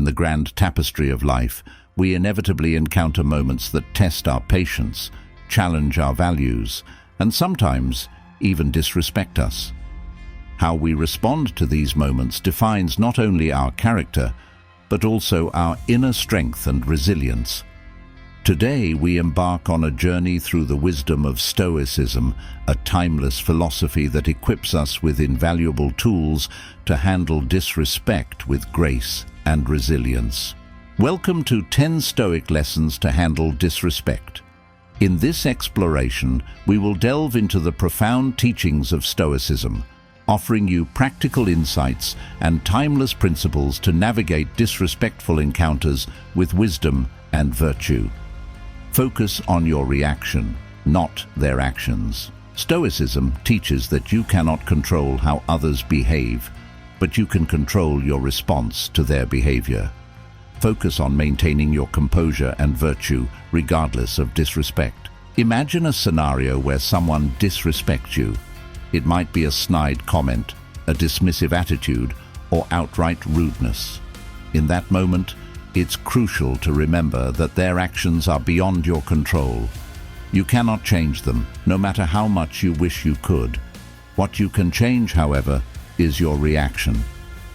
in the grand tapestry of life, we inevitably encounter moments that test our patience, challenge our values, and sometimes even disrespect us. How we respond to these moments defines not only our character, but also our inner strength and resilience. Today, we embark on a journey through the wisdom of Stoicism, a timeless philosophy that equips us with invaluable tools to handle disrespect with grace and resilience. Welcome to 10 Stoic Lessons to Handle Disrespect. In this exploration, we will delve into the profound teachings of Stoicism, offering you practical insights and timeless principles to navigate disrespectful encounters with wisdom and virtue. Focus on your reaction, not their actions. Stoicism teaches that you cannot control how others behave, but you can control your response to their behavior. Focus on maintaining your composure and virtue regardless of disrespect. Imagine a scenario where someone disrespects you. It might be a snide comment, a dismissive attitude, or outright rudeness. In that moment, it's crucial to remember that their actions are beyond your control. You cannot change them, no matter how much you wish you could. What you can change, however, is your reaction.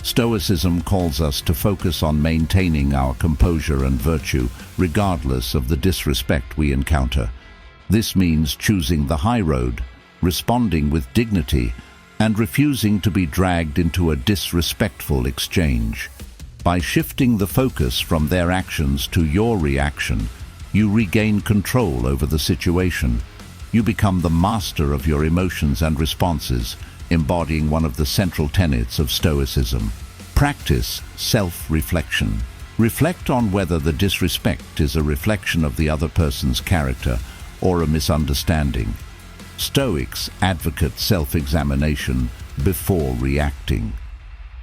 Stoicism calls us to focus on maintaining our composure and virtue, regardless of the disrespect we encounter. This means choosing the high road, responding with dignity, and refusing to be dragged into a disrespectful exchange. By shifting the focus from their actions to your reaction, you regain control over the situation. You become the master of your emotions and responses, embodying one of the central tenets of Stoicism. Practice self-reflection. Reflect on whether the disrespect is a reflection of the other person's character or a misunderstanding. Stoics advocate self-examination before reacting.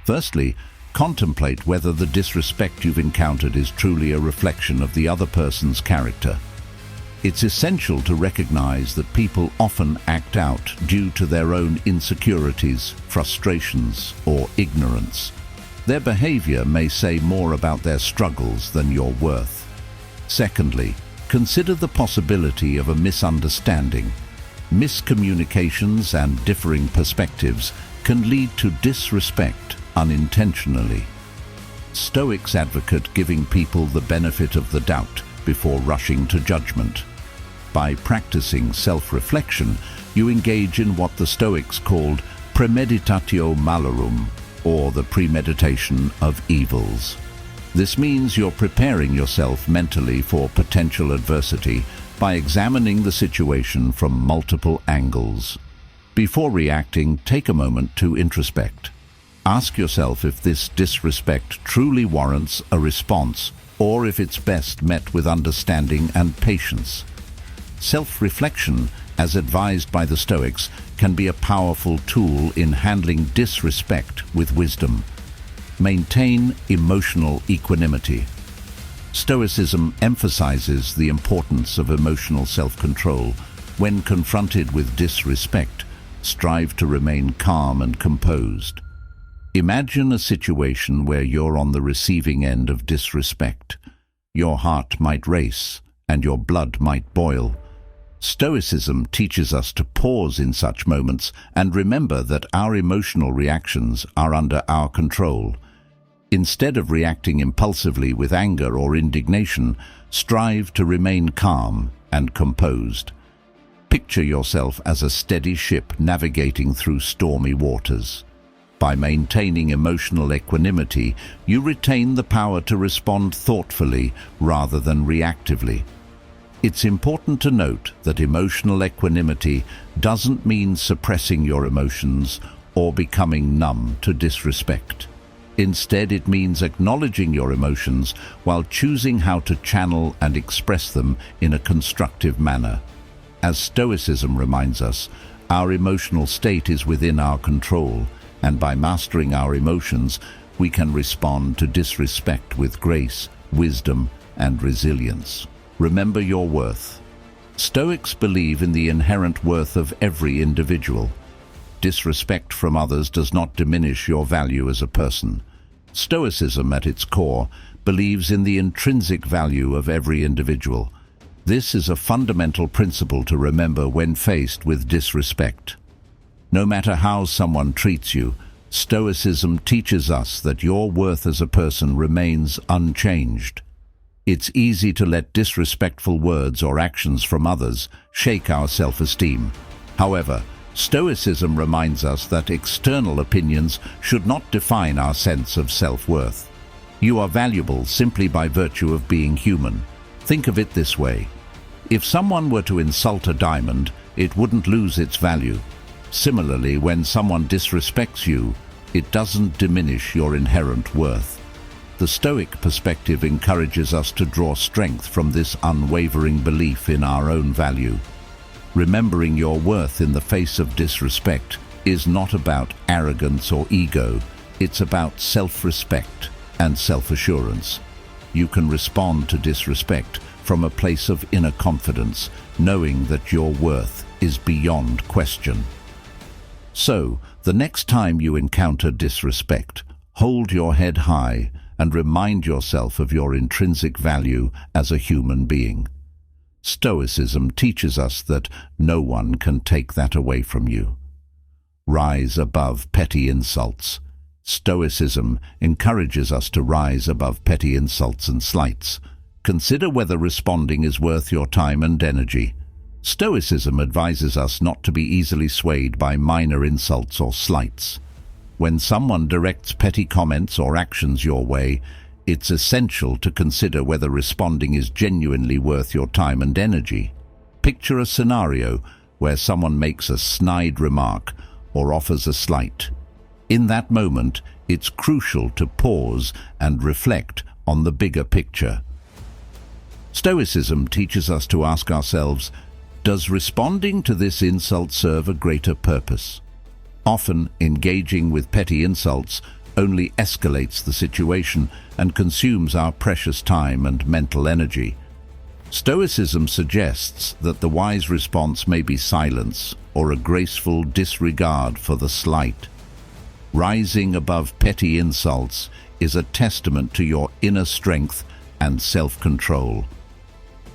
Firstly, contemplate whether the disrespect you've encountered is truly a reflection of the other person's character. It's essential to recognize that people often act out due to their own insecurities, frustrations, or ignorance. Their behavior may say more about their struggles than your worth. Secondly, consider the possibility of a misunderstanding. Miscommunications and differing perspectives can lead to disrespect unintentionally. Stoics advocate giving people the benefit of the doubt before rushing to judgment. By practicing self-reflection, you engage in what the Stoics called premeditatio malorum, or the premeditation of evils. This means you're preparing yourself mentally for potential adversity by examining the situation from multiple angles. Before reacting, take a moment to introspect. Ask yourself if this disrespect truly warrants a response, or if it's best met with understanding and patience. Self-reflection, as advised by the Stoics, can be a powerful tool in handling disrespect with wisdom. Maintain emotional equanimity. Stoicism emphasizes the importance of emotional self-control. When confronted with disrespect, strive to remain calm and composed. Imagine a situation where you're on the receiving end of disrespect. Your heart might race, and your blood might boil. Stoicism teaches us to pause in such moments and remember that our emotional reactions are under our control. Instead of reacting impulsively with anger or indignation, strive to remain calm and composed. Picture yourself as a steady ship navigating through stormy waters. By maintaining emotional equanimity, you retain the power to respond thoughtfully rather than reactively. It's important to note that emotional equanimity doesn't mean suppressing your emotions or becoming numb to disrespect. Instead, it means acknowledging your emotions while choosing how to channel and express them in a constructive manner. As Stoicism reminds us, our emotional state is within our control, and by mastering our emotions, we can respond to disrespect with grace, wisdom, and resilience. Remember your worth. Stoics believe in the inherent worth of every individual. Disrespect from others does not diminish your value as a person. Stoicism, at its core, believes in the intrinsic value of every individual. This is a fundamental principle to remember when faced with disrespect. No matter how someone treats you, Stoicism teaches us that your worth as a person remains unchanged. It's easy to let disrespectful words or actions from others shake our self-esteem. However, Stoicism reminds us that external opinions should not define our sense of self-worth. You are valuable simply by virtue of being human. Think of it this way. If someone were to insult a diamond, it wouldn't lose its value. Similarly, when someone disrespects you, it doesn't diminish your inherent worth. The Stoic perspective encourages us to draw strength from this unwavering belief in our own value. Remembering your worth in the face of disrespect is not about arrogance or ego, it's about self-respect and self-assurance. You can respond to disrespect from a place of inner confidence, knowing that your worth is beyond question. So, the next time you encounter disrespect, hold your head high and remind yourself of your intrinsic value as a human being. Stoicism teaches us that no one can take that away from you. Rise above petty insults. Stoicism encourages us to rise above petty insults and slights. Consider whether responding is worth your time and energy. Stoicism advises us not to be easily swayed by minor insults or slights. When someone directs petty comments or actions your way, it's essential to consider whether responding is genuinely worth your time and energy. Picture a scenario where someone makes a snide remark or offers a slight. In that moment, it's crucial to pause and reflect on the bigger picture. Stoicism teaches us to ask ourselves, does responding to this insult serve a greater purpose? Often, engaging with petty insults only escalates the situation and consumes our precious time and mental energy. Stoicism suggests that the wise response may be silence or a graceful disregard for the slight. Rising above petty insults is a testament to your inner strength and self-control.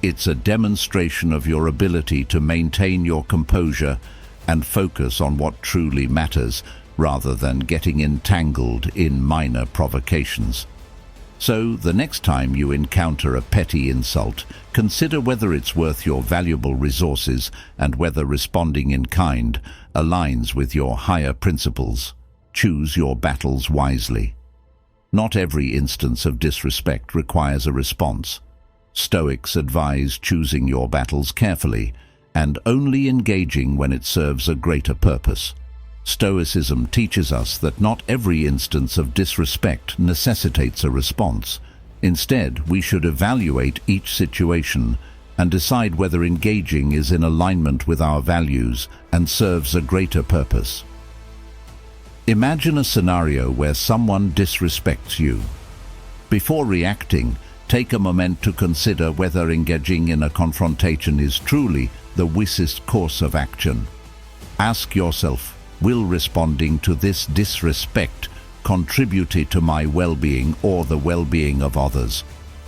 It's a demonstration of your ability to maintain your composure and focus on what truly matters, rather than getting entangled in minor provocations. So, the next time you encounter a petty insult, consider whether it's worth your valuable resources and whether responding in kind aligns with your higher principles. Choose your battles wisely. Not every instance of disrespect requires a response. Stoics advise choosing your battles carefully and only engaging when it serves a greater purpose. Stoicism teaches us that not every instance of disrespect necessitates a response. Instead, we should evaluate each situation and decide whether engaging is in alignment with our values and serves a greater purpose. Imagine a scenario where someone disrespects you. Before reacting, take a moment to consider whether engaging in a confrontation is truly the wisest course of action. Ask yourself, will responding to this disrespect contribute to my well-being or the well-being of others?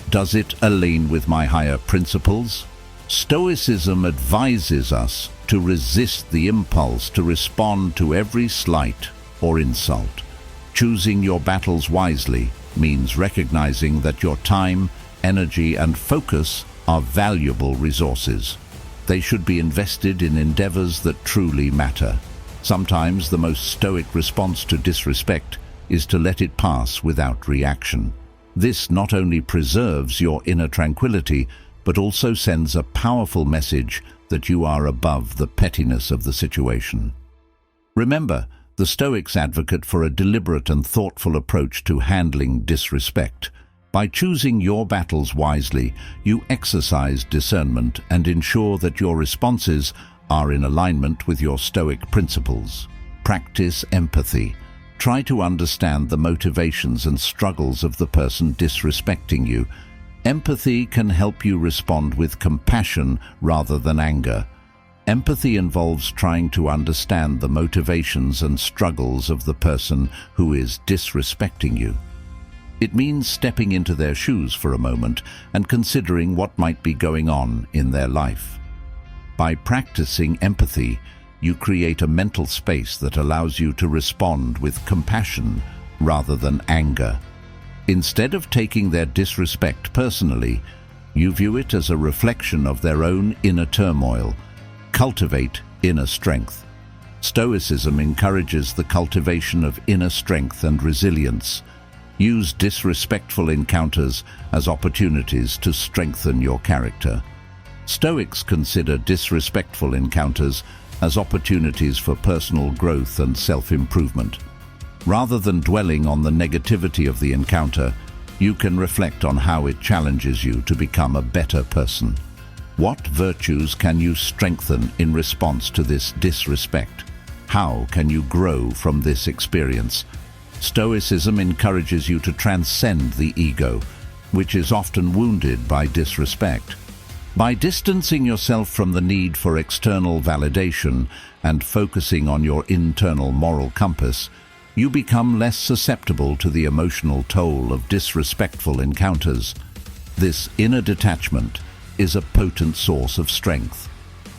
Does it align with my higher principles? Stoicism advises us to resist the impulse to respond to every slight or insult. Choosing your battles wisely means recognizing that your time, energy, and focus are valuable resources. They should be invested in endeavors that truly matter. Sometimes the most stoic response to disrespect is to let it pass without reaction. This not only preserves your inner tranquility, but also sends a powerful message that you are above the pettiness of the situation. Remember, the Stoics advocate for a deliberate and thoughtful approach to handling disrespect. By choosing your battles wisely, you exercise discernment and ensure that your responses are in alignment with your Stoic principles. Practice empathy. Try to understand the motivations and struggles of the person disrespecting you. Empathy can help you respond with compassion rather than anger. Empathy involves trying to understand the motivations and struggles of the person who is disrespecting you. It means stepping into their shoes for a moment and considering what might be going on in their life. By practicing empathy, you create a mental space that allows you to respond with compassion rather than anger. Instead of taking their disrespect personally, you view it as a reflection of their own inner turmoil. Cultivate inner strength. Stoicism encourages the cultivation of inner strength and resilience. Use disrespectful encounters as opportunities to strengthen your character. Stoics consider disrespectful encounters as opportunities for personal growth and self-improvement. Rather than dwelling on the negativity of the encounter, you can reflect on how it challenges you to become a better person. What virtues can you strengthen in response to this disrespect? How can you grow from this experience? Stoicism encourages you to transcend the ego, which is often wounded by disrespect. By distancing yourself from the need for external validation and focusing on your internal moral compass, you become less susceptible to the emotional toll of disrespectful encounters. This inner detachment is a potent source of strength.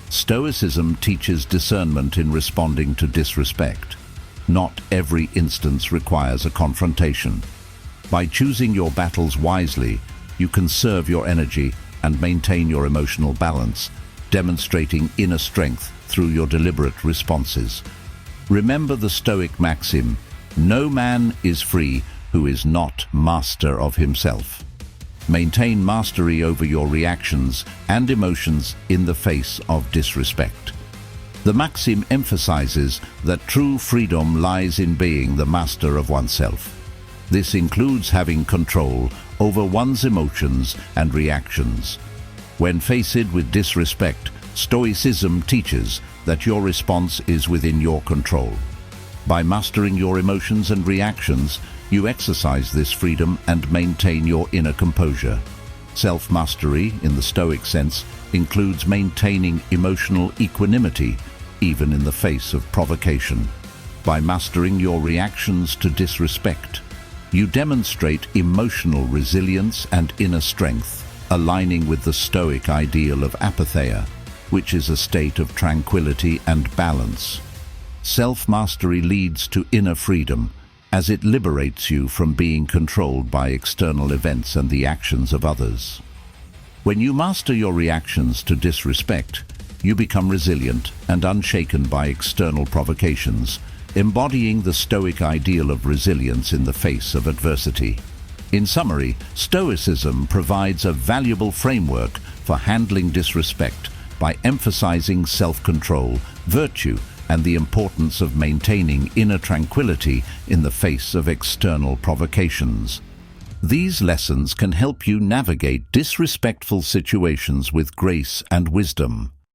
Stoicism teaches discernment in responding to disrespect. Not every instance requires a confrontation. By choosing your battles wisely, you conserve your energy and maintain your emotional balance, demonstrating inner strength through your deliberate responses. Remember the Stoic maxim, "No man is free who is not master of himself." Maintain mastery over your reactions and emotions in the face of disrespect. The maxim emphasizes that true freedom lies in being the master of oneself. This includes having control over one's emotions and reactions. When faced with disrespect, Stoicism teaches that your response is within your control. By mastering your emotions and reactions, you exercise this freedom and maintain your inner composure. Self-mastery, in the Stoic sense, includes maintaining emotional equanimity, even in the face of provocation. By mastering your reactions to disrespect, you demonstrate emotional resilience and inner strength, aligning with the Stoic ideal of apatheia, which is a state of tranquility and balance. Self-mastery leads to inner freedom, as it liberates you from being controlled by external events and the actions of others. When you master your reactions to disrespect, you become resilient and unshaken by external provocations, embodying the Stoic ideal of resilience in the face of adversity. In summary, Stoicism provides a valuable framework for handling disrespect by emphasizing self-control, virtue, and the importance of maintaining inner tranquility in the face of external provocations. These lessons can help you navigate disrespectful situations with grace and wisdom.